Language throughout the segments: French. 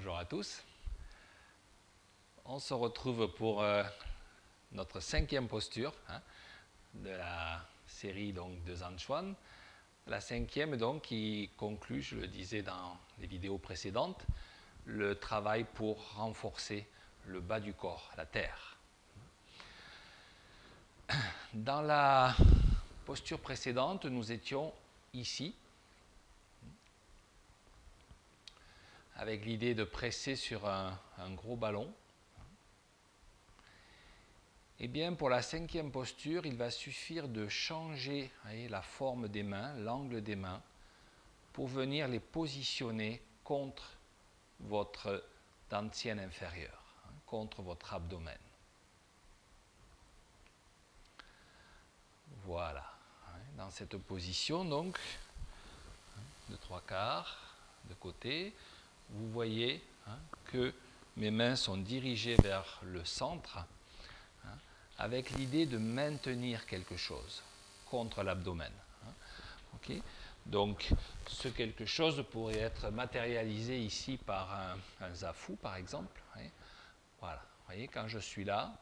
Bonjour à tous. On se retrouve pour notre 5e posture de la série donc, de Zhanchuan. La 5e donc qui conclut, je le disais dans les vidéos précédentes, le travail pour renforcer le bas du corps, la terre. Dans la posture précédente, nous étions ici, avec l'idée de presser sur un gros ballon. Eh bien, pour la 5e posture, il va suffire de changer la forme des mains, l'angle des mains, pour venir les positionner contre votre dantienne inférieure, contre votre abdomen. Voilà. Dans cette position, donc, de 3/4, de côté, vous voyez que mes mains sont dirigées vers le centre, avec l'idée de maintenir quelque chose contre l'abdomen. Okay. Donc, ce quelque chose pourrait être matérialisé ici par un zafu, par exemple. Voilà. Vous voyez, quand je suis là,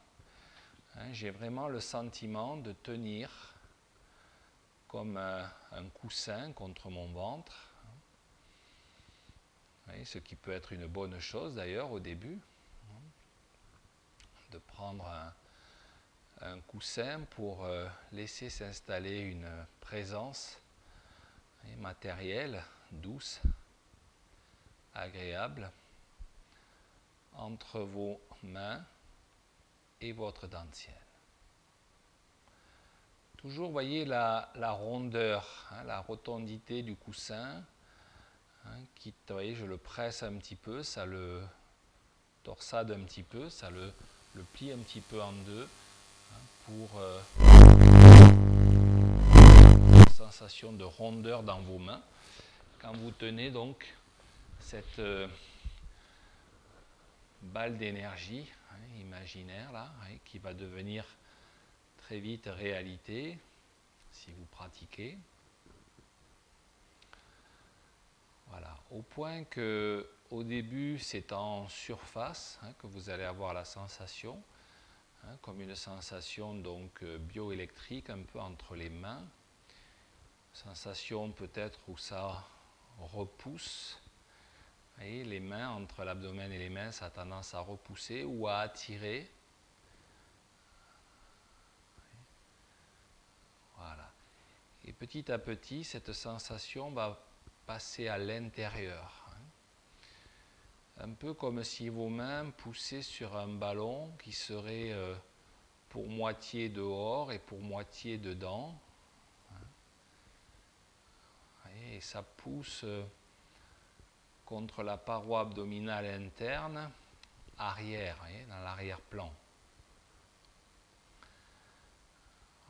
j'ai vraiment le sentiment de tenir comme un coussin contre mon ventre. Ce qui peut être une bonne chose d'ailleurs au début, de prendre un coussin pour laisser s'installer une présence matérielle, douce, agréable, entre vos mains et votre dentienne. Toujours, voyez la rondeur, la rotondité du coussin, qui, vous voyez, je le presse un petit peu, ça le torsade un petit peu, ça le plie un petit peu en deux, pour une sensation de rondeur dans vos mains. Quand vous tenez donc cette balle d'énergie imaginaire là, qui va devenir très vite réalité si vous pratiquez. Voilà, au point que au début c'est en surface que vous allez avoir la sensation, comme une sensation donc bioélectrique un peu entre les mains, sensation peut-être où ça repousse. Et les mains, entre l'abdomen et les mains, ça a tendance à repousser ou à attirer. Voilà. Et petit à petit, cette sensation va passer à l'intérieur. Un peu comme si vos mains poussaient sur un ballon qui serait pour moitié dehors et pour moitié dedans. Et ça pousse contre la paroi abdominale interne, arrière, dans l'arrière-plan.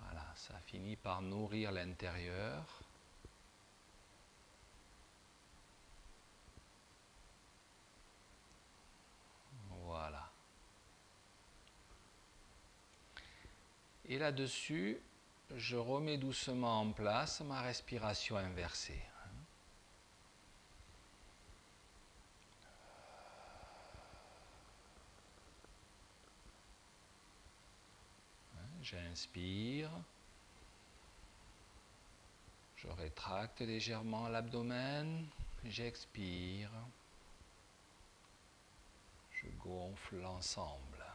Voilà, ça finit par nourrir l'intérieur. Voilà. Et là-dessus, je remets doucement en place ma respiration inversée. J'inspire, je rétracte légèrement l'abdomen, j'expire, je gonfle l'ensemble.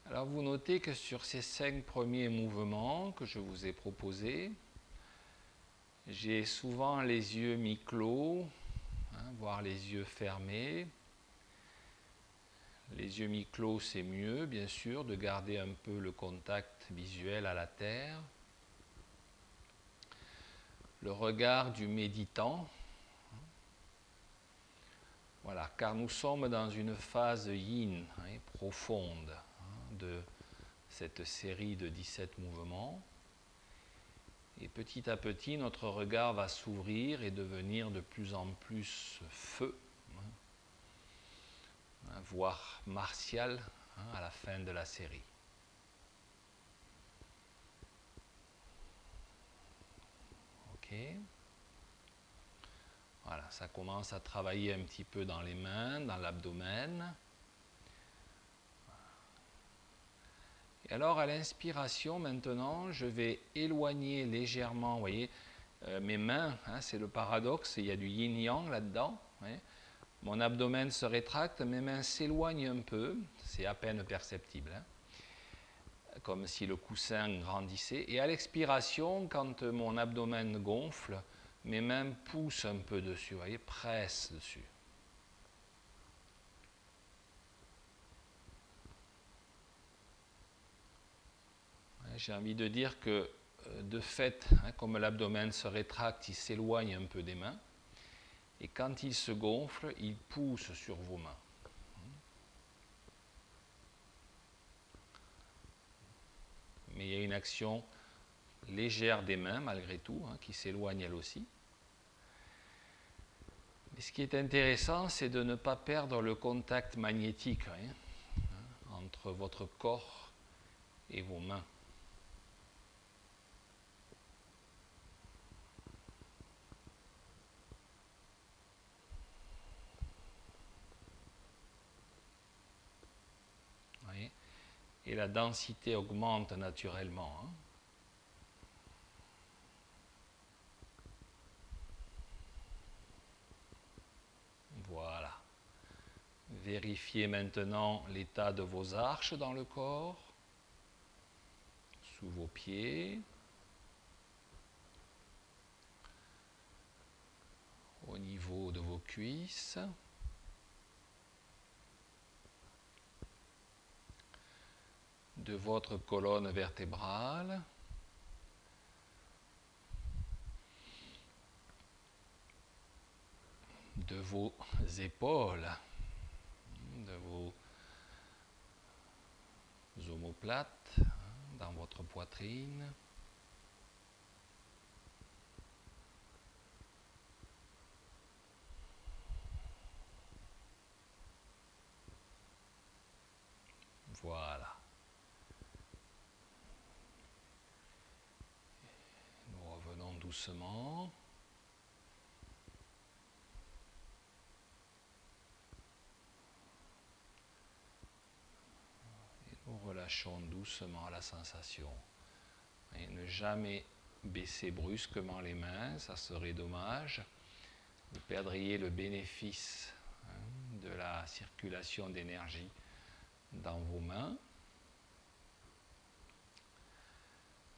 Alors vous notez que sur ces 5 premiers mouvements que je vous ai proposés, j'ai souvent les yeux mi-clos, voire les yeux fermés. Les yeux mi-clos, c'est mieux, bien sûr, de garder un peu le contact visuel à la terre. Le regard du méditant. Voilà, car nous sommes dans une phase yin, profonde, de cette série de 17 mouvements. Et petit à petit, notre regard va s'ouvrir et devenir de plus en plus feu, voire martial à la fin de la série. Ok. Voilà, ça commence à travailler un petit peu dans les mains, dans l'abdomen. Et alors à l'inspiration maintenant, je vais éloigner légèrement, vous voyez, mes mains, hein, c'est le paradoxe, il y a du yin-yang là-dedans. Mon abdomen se rétracte, mes mains s'éloignent un peu, c'est à peine perceptible, hein, comme si le coussin grandissait. Et à l'expiration, quand mon abdomen gonfle, mes mains poussent un peu dessus, vous voyez, pressent dessus. J'ai envie de dire que, de fait, hein, comme l'abdomen se rétracte, il s'éloigne un peu des mains. Et quand il se gonfle, il pousse sur vos mains. Mais il y a une action légère des mains, malgré tout, hein, qui s'éloigne elle aussi. Mais ce qui est intéressant, c'est de ne pas perdre le contact magnétique, hein, entre votre corps et vos mains. Et la densité augmente naturellement. Hein. Voilà. Vérifiez maintenant l'état de vos arches dans le corps, sous vos pieds, au niveau de vos cuisses. De votre colonne vertébrale, de vos épaules, de vos omoplates, dans votre poitrine. Voilà. Nous revenons doucement. Et nous relâchons doucement la sensation. Et ne jamais baisser brusquement les mains, ça serait dommage. Vous perdriez le bénéfice, hein, de la circulation d'énergie dans vos mains.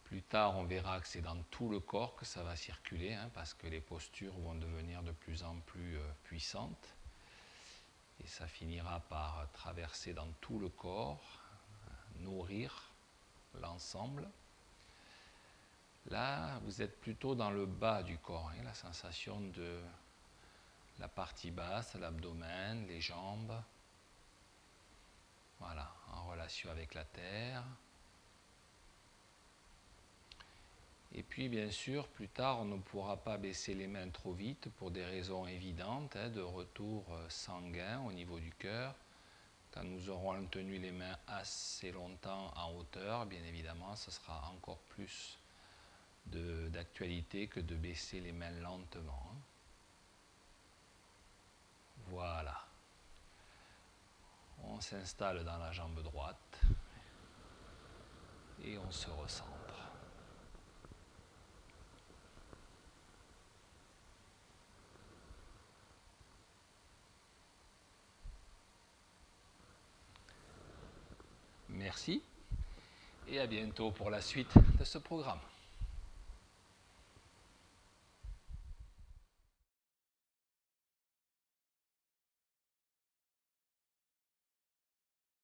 Plus tard, on verra que c'est dans tout le corps que ça va circuler, hein, parce que les postures vont devenir de plus en plus puissantes. Et ça finira par traverser dans tout le corps, nourrir l'ensemble. Là, vous êtes plutôt dans le bas du corps, hein, la sensation de la partie basse, l'abdomen, les jambes. Voilà, en relation avec la terre. Et puis, bien sûr, plus tard, on ne pourra pas baisser les mains trop vite pour des raisons évidentes, hein, de retour sanguin au niveau du cœur. Quand nous aurons tenu les mains assez longtemps en hauteur, bien évidemment, ce sera encore plus d'actualité que de baisser les mains lentement. Hein. Voilà. On s'installe dans la jambe droite et on se recentre. Merci et à bientôt pour la suite de ce programme.